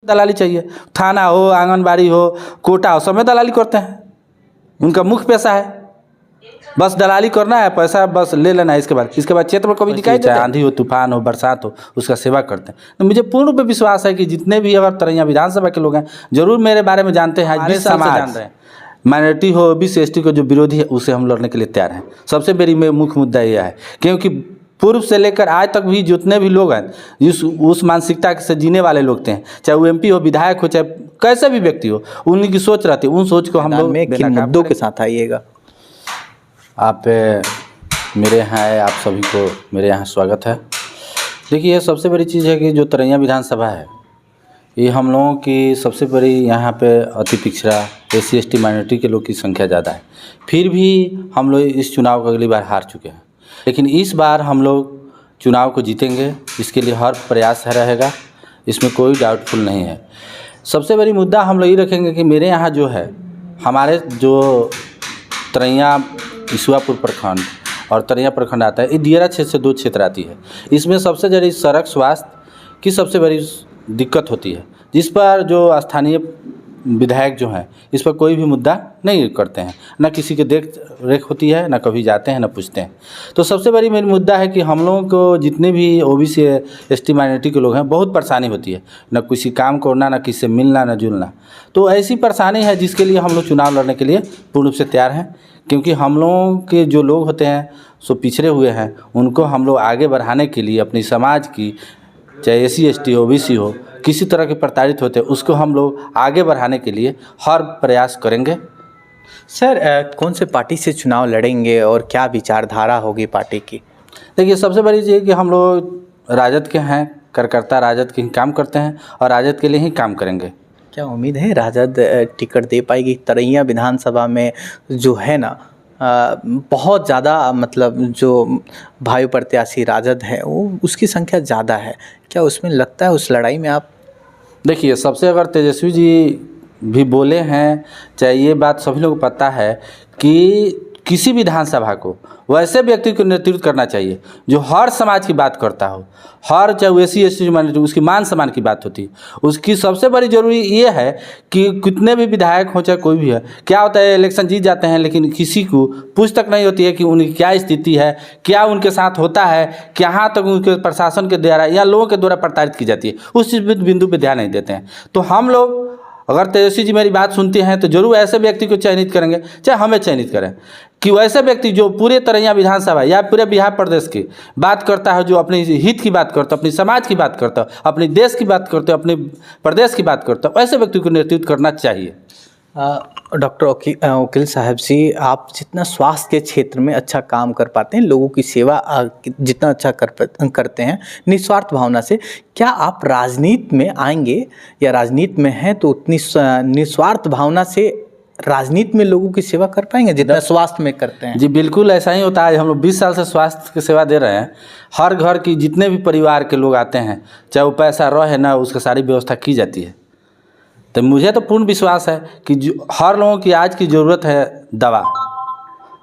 दलाली चाहिए, थाना हो, आंगनबाड़ी हो, कोटा हो, सब में दलाली करते हैं। उनका मुख्य पैसा है, बस दलाली करना है, पैसा बस ले लेना है। इसके बाद क्षेत्र में कभी दिखाई देता है, आंधी हो, तूफान हो, बरसात हो, उसका सेवा करते हैं। तो मुझे पूर्ण रूप से विश्वास है कि जितने भी अगर तरैया विधानसभा के लोग हैं जरूर मेरे बारे में जानते हैं। आज 20 साल से जान रहे हैं। माइनॉरिटी हो, ओबीसी एसटी को जो विरोधी है उसे हम लड़ने के लिए तैयार हैं। सबसे बड़ी मुख्य मुद्दा यह है, क्योंकि पूर्व से लेकर आज तक भी जितने भी लोग हैं उस मानसिकता से जीने वाले लोग थे, चाहे वो एमपी हो, विधायक हो, चाहे कैसे भी व्यक्ति हो, उन्हीं की सोच रहती है। उन सोच को हम लोग किन मुद्दों के साथ आइएगा? आप मेरे यहाँ आए, आप सभी को मेरे यहाँ स्वागत है। देखिए, सबसे बड़ी चीज़ है कि जो तरैया विधानसभा है ये हम लोगों की सबसे बड़ी, यहाँ पे अति पिछड़ा SC ST माइनॉरिटी के लोग की संख्या ज़्यादा है। फिर भी हम लोग इस चुनाव को अगली बार हार चुके हैं, लेकिन इस बार हम लोग चुनाव को जीतेंगे, इसके लिए हर प्रयास रहेगा, इसमें कोई डाउटफुल नहीं है। सबसे बड़ी मुद्दा हम लोग ये रखेंगे कि मेरे यहाँ जो है, हमारे जो तरैया ईश्वापुर प्रखंड और तरैया प्रखंड आता है, ये दियरा क्षेत्र से 2 क्षेत्र आती है। इसमें सबसे बड़ी सड़क स्वास्थ्य की सबसे बड़ी दिक्कत होती है, जिस पर जो स्थानीय विधायक जो हैं इस पर कोई भी मुद्दा नहीं करते हैं, ना किसी की देख रेख होती है, ना कभी जाते हैं, ना पूछते हैं। तो सबसे बड़ी मेरी मुद्दा है कि हम लोगों को जितने भी ओबीसी ST माइनॉरिटी के लोग हैं बहुत परेशानी होती है, ना किसी काम करना, ना किसी से मिलना, ना जुलना। तो ऐसी परेशानी है जिसके लिए हम लोग चुनाव लड़ने के लिए पूर्ण रूप से तैयार हैं, क्योंकि हम लोगों के जो लोग होते हैं सो पिछड़े हुए हैं, उनको हम लोग आगे बढ़ाने के लिए अपनी समाज की, चाहे SC ST OBC हो, किसी तरह के प्रताड़ित होते हैं उसको हम लोग आगे बढ़ाने के लिए हर प्रयास करेंगे। सर, कौन से पार्टी से चुनाव लड़ेंगे और क्या विचारधारा होगी पार्टी की? देखिए, सबसे बड़ी चीज़ कि हम लोग राजद के हैं, कार्यकर्ता राजद के ही काम करते हैं और राजद के लिए ही काम करेंगे। क्या उम्मीद है राजद टिकट दे पाएगी? तरैया विधानसभा में जो है ना बहुत ज़्यादा, मतलब जो भाई प्रत्याशी राजद है वो उसकी संख्या ज़्यादा है, क्या उसमें लगता है उस लड़ाई में आप? देखिए, सबसे अगर तेजस्वी जी भी बोले हैं, चाहे ये बात सभी लोगों को पता है कि किसी विधानसभा को वैसे व्यक्ति को नेतृत्व करना चाहिए जो हर समाज की बात करता हो, हर चाहे वो SC ST माइनॉरिटी, उसकी मान सम्मान की बात होती है। उसकी सबसे बड़ी जरूरी ये है कि कितने भी विधायक हो, चाहे कोई भी है, क्या होता है इलेक्शन जीत जाते हैं लेकिन किसी को पूछ तक नहीं होती है कि उनकी क्या स्थिति है, क्या उनके साथ होता है, कहाँ तक उनके प्रशासन के द्वारा या लोगों के द्वारा प्रताड़ित की जाती है, उस बिंदु पर ध्यान नहीं देते हैं। तो हम लोग, अगर तेजस्वी जी मेरी बात सुनते हैं तो जरूर ऐसे व्यक्ति को चयनित करेंगे, चाहे हमें चयनित करें, कि वैसे व्यक्ति जो पूरे तरैया विधानसभा या पूरे बिहार प्रदेश की बात करता है, जो अपने हित की बात करता है, अपनी समाज की बात करता है, अपने देश की बात करता है, अपने प्रदेश की बात करता है, ऐसे व्यक्ति को नेतृत्व करना चाहिए। डॉक्टर वकील साहब जी, आप जितना स्वास्थ्य के क्षेत्र में अच्छा काम कर पाते हैं, लोगों की सेवा जितना अच्छा करते हैं निस्वार्थ भावना से, क्या आप राजनीति में आएंगे या राजनीति में हैं तो उतनी निस्वार्थ भावना से राजनीति में लोगों की सेवा कर पाएंगे जितना स्वास्थ्य में करते हैं? जी बिल्कुल, ऐसा ही होता है। हम लोग 20 साल से स्वास्थ्य की सेवा दे रहे हैं। हर घर की जितने भी परिवार के लोग आते हैं, चाहे वो पैसा रहे ना, उसका सारी व्यवस्था की जाती है। तो मुझे तो पूर्ण विश्वास है कि हर लोगों की आज की ज़रूरत है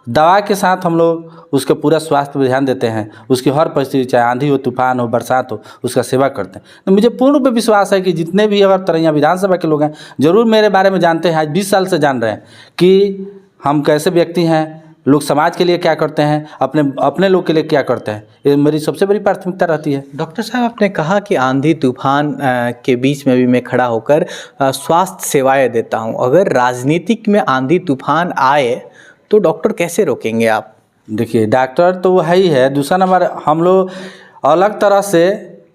दवा के साथ हम लोग उसका पूरा स्वास्थ्य पर ध्यान देते हैं। उसकी हर परिस्थिति, चाहे आंधी हो, तूफान हो, बरसात हो, उसका सेवा करते हैं। तो मुझे पूर्ण रूप से विश्वास है कि जितने भी अगर तरैया विधानसभा के लोग हैं जरूर मेरे बारे में जानते हैं। आज 20 साल से जान रहे हैं कि हम कैसे व्यक्ति हैं, लोग समाज के लिए क्या करते हैं, अपने लोग के लिए क्या करते हैं। ये मेरी सबसे बड़ी प्राथमिकता रहती है। डॉक्टर साहब, आपने कहा कि आंधी तूफान के बीच में भी मैं खड़ा होकर स्वास्थ्य सेवाएं देता हूं। अगर राजनीतिक में आंधी तूफान आए तो डॉक्टर कैसे रोकेंगे आप? देखिए, डॉक्टर तो वो है ही है। दूसरा नंबर, हम लोग अलग तरह से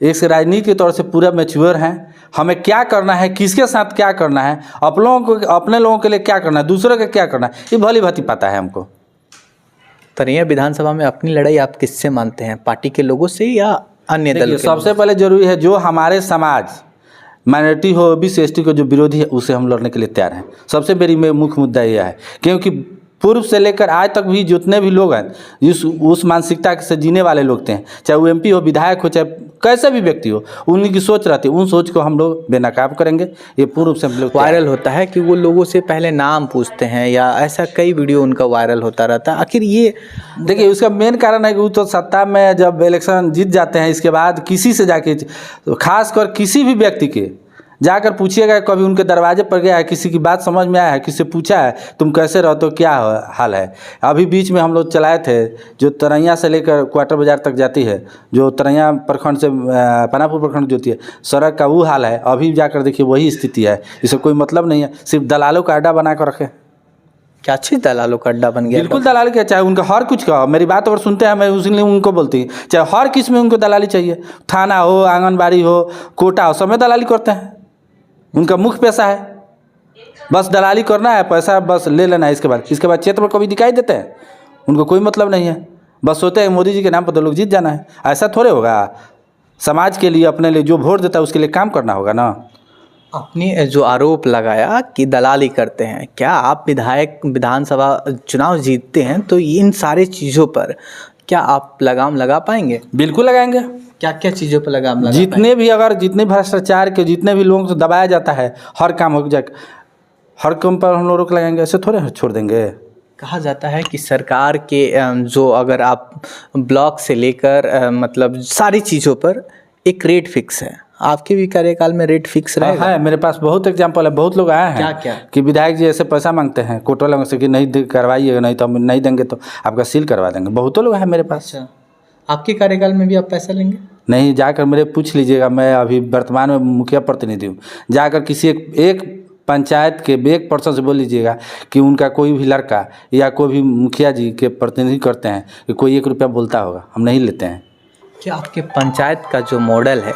एक राजनीति के तौर से पूरा मैच्योर हैं। हमें क्या करना है, किसके साथ क्या करना है, अपने लोगों के लिए क्या करना है, दूसरों के क्या करना है, ये भली भांति पता है हमको। तरैया विधानसभा में अपनी लड़ाई आप किससे मानते हैं, पार्टी के लोगों से या अन्य दल के? सबसे पहले जरूरी है जो हमारे समाज, माइनॉरिटी हो, ओबीसी एसटी को जो विरोधी है उसे हम लड़ने के लिए तैयार हैं। सबसे बड़ी मुख्य मुद्दा यह है, क्योंकि पूर्व से लेकर आज तक भी जितने भी लोग हैं उस मानसिकता से जीने वाले लोग थे, चाहे वो एमपी हो, विधायक हो, चाहे कैसे भी व्यक्ति हो, उन्हीं की सोच रहती है। उन सोच को हम लोग बेनकाब करेंगे। ये पूर्ण रूप से हम लोग वायरल होता है कि वो लोगों से पहले नाम पूछते हैं या ऐसा कई वीडियो उनका वायरल होता रहता है। आखिर ये देखिए, उसका मेन कारण है कि वो तो सत्ता में जब इलेक्शन जीत जाते हैं, इसके बाद किसी से जाके, खासकर किसी भी व्यक्ति के जाकर पूछिएगा, कभी उनके दरवाजे पर गया है, किसी की बात समझ में आया है, किसी से पूछा है तुम कैसे रहते हो, क्या हाल है। अभी बीच में हम लोग चलाए थे, जो तरैया से लेकर क्वार्टर बाजार तक जाती है, जो तरैया प्रखंड से पानापुर प्रखंड जो होती है, सड़क का वो हाल है। अभी जाकर देखिए वही स्थिति है। इससे कोई मतलब नहीं है, सिर्फ दलालों का अड्डा बना कर रखे। क्या चीज़ दलालों का अड्डा बन गया? बिल्कुल दलाली क्या, चाहे उनका हर कुछ का, मेरी बात अगर सुनते हैं मैं उसलिए उनको बोलती हूँ, चाहे हर किस्म में उनको दलाली चाहिए, थाना हो, आंगनबाड़ी हो, कोटा हो, सब में दलाली करते हैं। उनका मुख्य पैसा है, बस दलाली करना है, पैसा बस ले लेना है। इसके बाद क्षेत्र में कभी दिखाई देते हैं, उनको कोई मतलब नहीं है। बस सोचते हैं मोदी जी के नाम पर तो लोग जीत जाना है। ऐसा थोड़े होगा। समाज के लिए, अपने लिए जो वोट देता है उसके लिए काम करना होगा ना। आपने जो आरोप लगाया कि दलाली करते हैं, क्या आप विधानसभा चुनाव जीतते हैं तो इन सारी चीज़ों पर क्या आप लगाम लगा पाएंगे? बिल्कुल लगाएंगे। क्या क्या चीज़ों पर लगाम लगा जितने भ्रष्टाचार के जितने भी लोगों को दबाया जाता है, हर काम हो जाए, हर काम पर हम लोग रोक लगाएंगे। ऐसे थोड़े छोड़ देंगे। कहा जाता है कि सरकार के जो अगर आप ब्लॉक से लेकर मतलब सारी चीज़ों पर एक रेट फिक्स है, आपके भी कार्यकाल में रेट फिक्स रहेगा? है, मेरे पास बहुत एग्जाम्पल है। बहुत लोग आए हैं क्या क्या कि विधायक जी ऐसे पैसा मांगते हैं कोर्ट वालों से कि नहीं करवाइएगा, नहीं तो हम नहीं देंगे तो आपका सील करवा देंगे। बहुत लोग हैं मेरे पास। अच्छा, आपके कार्यकाल में भी आप पैसा लेंगे? नहीं, जाकर मेरे पूछ लीजिएगा। मैं अभी वर्तमान में मुखिया प्रतिनिधि हूँ। जाकर किसी एक पंचायत के एक पर्सन से बोल लीजिएगा कि उनका कोई भी लड़का या कोई भी मुखिया जी के प्रतिनिधि करते हैं कि कोई 1 रुपया बोलता होगा। हम नहीं लेते हैं। क्या आपके पंचायत का जो मॉडल है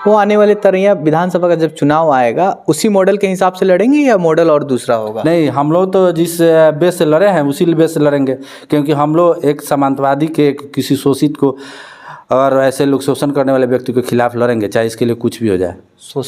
वो आने वाले तरैया विधानसभा का जब चुनाव आएगा उसी मॉडल के हिसाब से लड़ेंगे या मॉडल और दूसरा होगा? नहीं, हम लोग तो जिस बेस से लड़े हैं उसी बेस से लड़ेंगे, क्योंकि हम लोग एक सामंतवादी के किसी शोषित को और ऐसे लोग शोषण करने वाले व्यक्ति के खिलाफ लड़ेंगे, चाहे इसके लिए कुछ भी हो जाए।